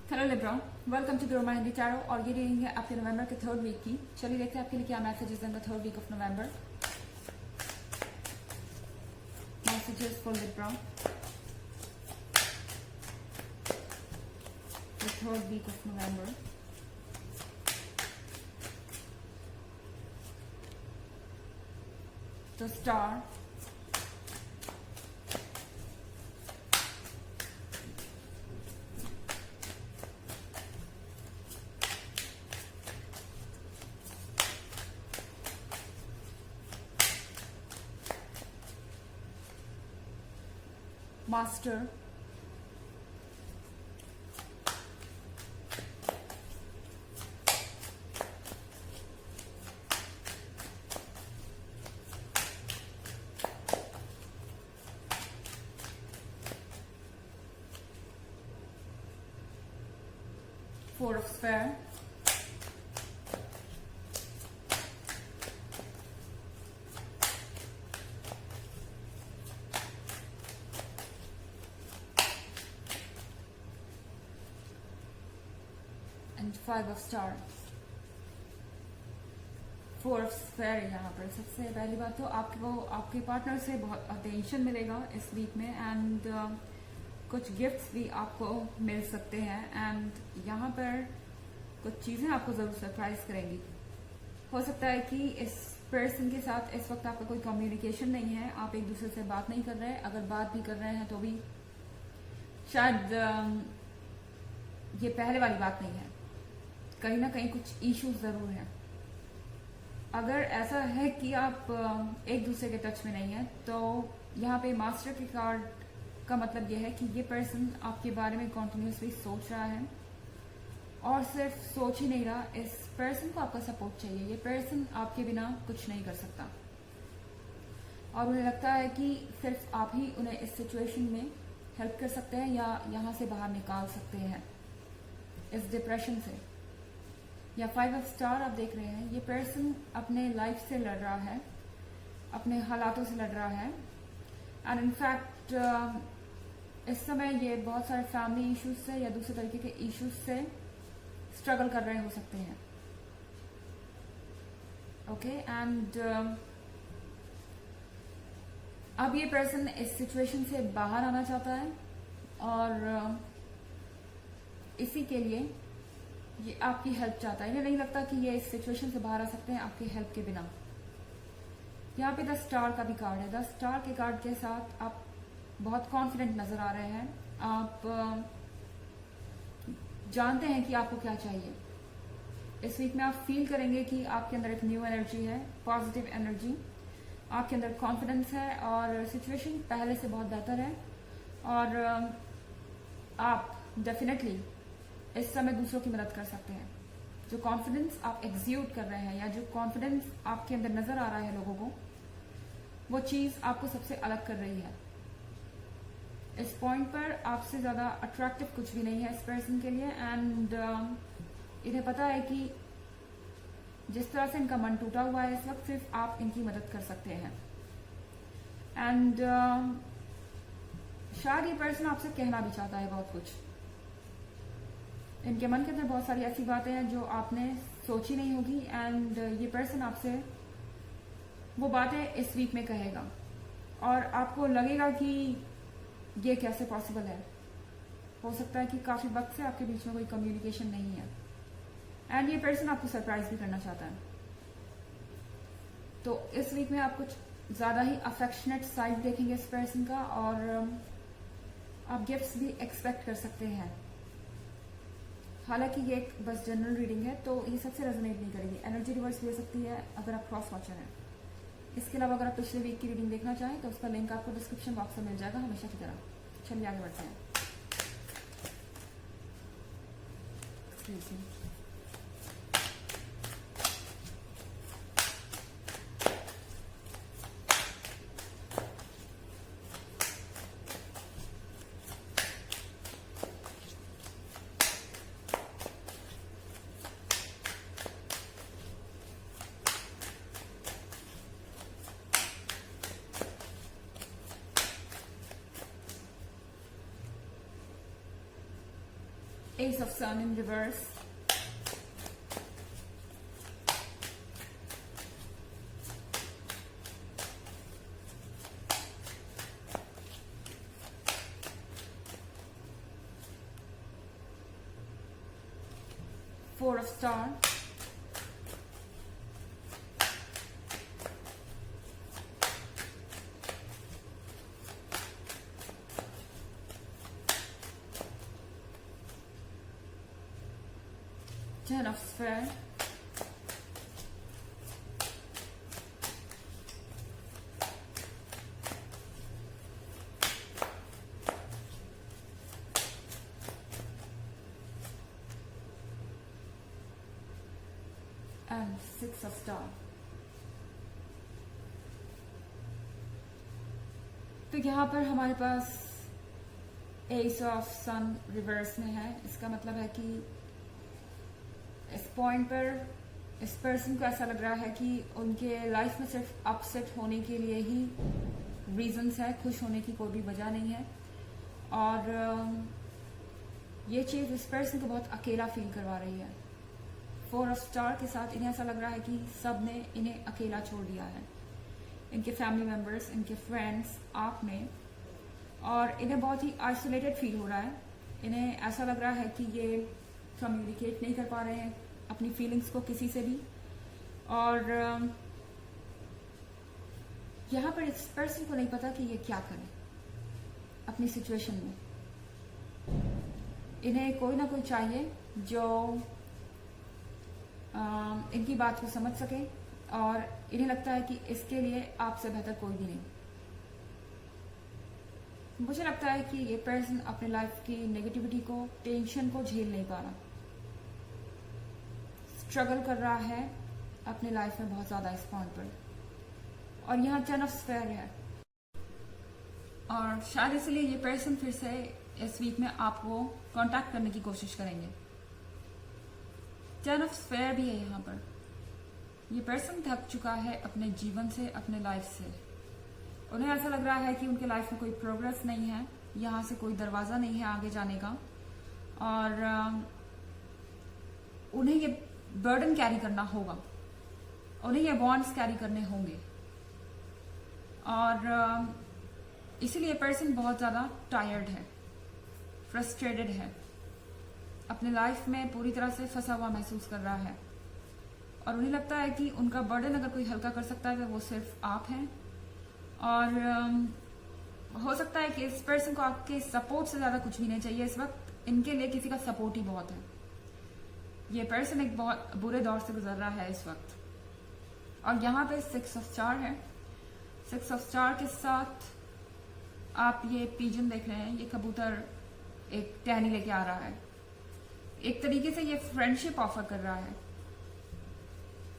Hello Libra, welcome to ग्रोमा Hindi tarot. और ये रीडिंग है आपके नवंबर के थर्ड वीक की। चलिए देखते हैं आपके लिए क्या मैसेजेस हैं the third week of November. Messages for Libra the third week of November. The star, master, four of sphere, and five of star. Four of sphere यहाँ पर सबसे पहली बात तो आपको आपके पार्टनर से बहुत अटेंशन मिलेगा इस वीक में, एंड कुछ गिफ्ट्स भी आपको मिल सकते हैं, एंड यहाँ पर कुछ चीजें आपको जरूर सरप्राइज करेंगी। हो सकता है कि इस पर्सन के साथ इस वक्त आपका कोई कम्युनिकेशन नहीं है, आप एक दूसरे से बात नहीं कर रहे हैं। अगर बात भी कर रहे हैं तो भी शायद ये पहले वाली बात नहीं है, कहीं ना कहीं कुछ इश्यूज जरूर हैं। अगर ऐसा है कि आप एक दूसरे के टच में नहीं है तो यहाँ पे मास्टर के कार्ड का मतलब यह है कि ये पर्सन आपके बारे में कॉन्टिन्यूसली सोच रहा है, और सिर्फ सोच ही नहीं रहा, इस पर्सन को आपका सपोर्ट चाहिए। ये पर्सन आपके बिना कुछ नहीं कर सकता, और उन्हें लगता है कि सिर्फ आप ही उन्हें इस सिचुएशन में हेल्प कर सकते हैं या यहाँ से बाहर निकाल सकते हैं इस डिप्रेशन से। या फाइव ऑफ स्टार आप देख रहे हैं, ये पर्सन अपने लाइफ से लड़ रहा है, अपने हालातों से लड़ रहा है, एंड इनफैक्ट इस समय ये बहुत सारे फैमिली इश्यूज से या दूसरे तरीके के इश्यूज से स्ट्रगल कर रहे हो सकते हैं। ओके, एंड अब ये पर्सन इस सिचुएशन से बाहर आना चाहता है, और इसी के लिए ये आपकी हेल्प चाहता है। इन्हें नहीं लगता कि ये इस सिचुएशन से बाहर आ सकते हैं आपकी हेल्प के बिना। यहाँ पे द स्टार का भी कार्ड है। द स्टार के कार्ड के साथ आप बहुत कॉन्फिडेंट नजर आ रहे हैं, आप जानते हैं कि आपको क्या चाहिए। इस वीक में आप फील करेंगे कि आपके अंदर एक न्यू एनर्जी है, पॉजिटिव एनर्जी, आपके अंदर कॉन्फिडेंस है, और सिचुएशन पहले से बहुत बेहतर है, और आप डेफिनेटली इस समय दूसरों की मदद कर सकते हैं। जो कॉन्फिडेंस आप एग्जीक्यूट कर रहे हैं या जो कॉन्फिडेंस आपके अंदर नजर आ रहा है लोगों को, वो चीज आपको सबसे अलग कर रही है। इस पॉइंट पर आपसे ज्यादा अट्रैक्टिव कुछ भी नहीं है इस पर्सन के लिए, एंड इन्हें पता है कि जिस तरह से इनका मन टूटा हुआ है इस वक्त, सिर्फ आप इनकी मदद कर सकते हैं। एंड शायद ये पर्सन आपसे कहना भी चाहता है बहुत कुछ। इनके मन के अंदर बहुत सारी ऐसी बातें हैं जो आपने सोची नहीं होगी, एंड ये पर्सन आपसे वो बातें इस वीक में कहेगा, और आपको लगेगा कि ये कैसे पॉसिबल है। हो सकता है कि काफी वक्त से आपके बीच में कोई कम्युनिकेशन नहीं है, एंड ये पर्सन आपको सरप्राइज भी करना चाहता है। तो इस वीक में आप कुछ ज्यादा ही अफेक्शनेट साइड देखेंगे इस पर्सन का, और आप गिफ्ट्स भी एक्सपेक्ट कर सकते हैं। हालांकि ये एक बस जनरल रीडिंग है, तो ये सबसे रेजोनेट नहीं करेगी। एनर्जी रिवर्स ले सकती है अगर आप क्रॉस वॉचर हैं। इसके अलावा अगर आप पिछले वीक की रीडिंग देखना चाहें तो उसका लिंक आपको डिस्क्रिप्शन बॉक्स में मिल जाएगा, हमेशा की तरह। चलिए आगे बढ़ते हैं। Ace of Sun in reverse. Four of Star. Ten of Sphere. And Six of Star. तो यहाँ पर हमारे पास एस ऑफ सन रिवर्स में है। इसका मतलब है कि इस पॉइंट पर इस पर्सन को ऐसा लग रहा है कि उनके लाइफ में सिर्फ अपसेट होने के लिए ही रीजंस है, खुश होने की कोई भी वजह नहीं है। और ये चीज इस पर्सन को बहुत अकेला फील करवा रही है। फोर ऑफ स्टार के साथ इन्हें ऐसा लग रहा है कि सब ने इन्हें अकेला छोड़ दिया है, इनके फैमिली मेंबर्स, इनके फ्रेंड्स, आप में, और इन्हें बहुत ही आइसोलेटेड फील हो रहा है। इन्हें ऐसा लग रहा है कि ये कम्युनिकेट नहीं कर पा रहे हैं अपनी फीलिंग्स को किसी से भी। और यहाँ पर इस पर्सन को नहीं पता कि ये क्या करें अपनी सिचुएशन में। इन्हें कोई ना कोई चाहिए जो इनकी बात को समझ सके, और इन्हें लगता है कि इसके लिए आपसे बेहतर कोई भी नहीं। मुझे लगता है कि ये पर्सन अपने लाइफ की नेगेटिविटी को, टेंशन को झेल नहीं पा रहा, स्ट्रगल कर रहा है अपने लाइफ में बहुत ज्यादा इस पॉइंट पर। और यहाँ 10 ऑफ स्फेयर है, और शायद इसलिए ये पर्सन फिर से इस वीक में आपको कांटेक्ट करने की कोशिश करेंगे। 10 ऑफ स्फेयर भी है यहाँ पर। ये पर्सन थक चुका है अपने जीवन से, अपने लाइफ से। उन्हें ऐसा लग रहा है कि उनके लाइफ में कोई प्रोग्रेस नहीं है, यहाँ से कोई दरवाजा नहीं है आगे जाने का, और उन्हें ये बर्डन कैरी करना होगा, उन्हें ये बॉन्ड्स कैरी करने होंगे। और इसीलिए पर्सन बहुत ज्यादा टायर्ड है, फ्रस्ट्रेटेड है, अपने लाइफ में पूरी तरह से फंसा हुआ महसूस कर रहा है। और उन्हें लगता है कि उनका बर्डन अगर कोई हल्का कर सकता है तो वो सिर्फ आप हैं। और हो सकता है कि इस पर्सन को आपके सपोर्ट से ज्यादा कुछ भी नहीं चाहिए इस वक्त। इनके लिए किसी का सपोर्ट ही बहुत है। ये पर्सन एक बहुत बुरे दौर से गुजर रहा है इस वक्त। और यहाँ पे 6 ऑफ स्टार है। 6 ऑफ स्टार के साथ आप ये पिजन देख रहे हैं, ये कबूतर एक टहनी लेके आ रहा है। एक तरीके से ये फ्रेंडशिप ऑफर कर रहा है।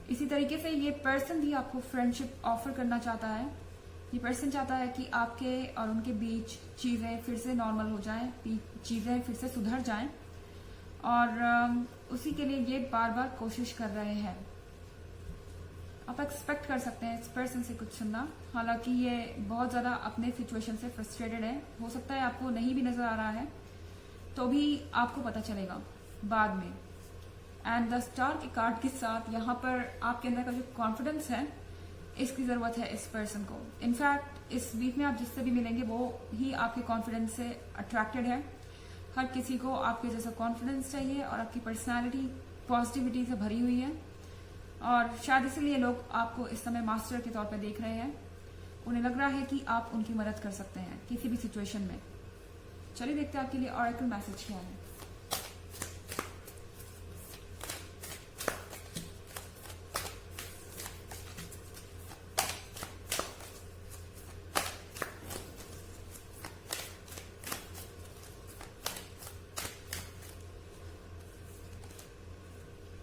इसी तरीके से ये पर्सन भी आपको फ्रेंडशिप ऑफर करना चाहता है। ये पर्सन चाहता है कि आपके और उनके बीच चीजें फिर से नॉर्मल हो जाएं, चीजें फिर से सुधर जाएं, और उसी के लिए ये बार बार कोशिश कर रहे हैं। आप एक्सपेक्ट कर सकते हैं इस पर्सन से कुछ सुनना। हालांकि ये बहुत ज्यादा अपने सिचुएशन से फ्रस्ट्रेटेड है। हो सकता है आपको नहीं भी नजर आ रहा है, तो भी आपको पता चलेगा बाद में। एंड द स्टार के कार्ड के साथ यहाँ पर आपके अंदर का जो कॉन्फिडेंस है, इसकी जरूरत है इस पर्सन को। इनफैक्ट इस वीक में आप जिससे भी मिलेंगे वो ही आपके कॉन्फिडेंस से अट्रैक्टेड है। हर किसी को आपके जैसा कॉन्फिडेंस चाहिए, और आपकी पर्सनालिटी पॉजिटिविटी से भरी हुई है। और शायद इसलिए लोग आपको इस समय मास्टर के तौर पर देख रहे हैं। उन्हें लग रहा है कि आप उनकी मदद कर सकते हैं किसी भी सिचुएशन में। चलिए देखते हैं आपके लिए ऑरेकल मैसेज क्या है।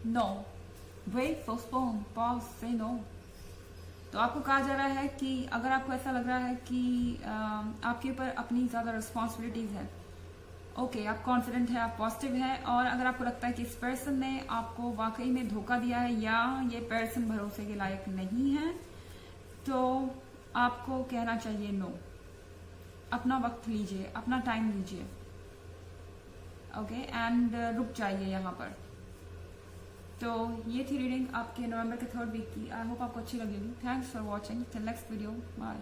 नो, वेट, पोस्टपोन, पॉज, से नो। तो आपको कहा जा रहा है कि अगर आपको ऐसा लग रहा है कि आपके ऊपर अपनी ज्यादा रिस्पॉन्सिबिलिटीज है, ओके, आप कॉन्फिडेंट है, आप पॉजिटिव है, और अगर आपको लगता है कि इस पर्सन ने आपको वाकई में धोखा दिया है या ये पर्सन भरोसे के लायक नहीं है, तो आपको कहना चाहिए नो। अपना वक्त लीजिए, अपना टाइम लीजिए। ओके एंड रुक जाइए यहाँ पर। तो ये थी रीडिंग आपके नवंबर के 3rd वीक की। आई होप आपको अच्छी लगेगी। Thanks for watching, till next video, bye.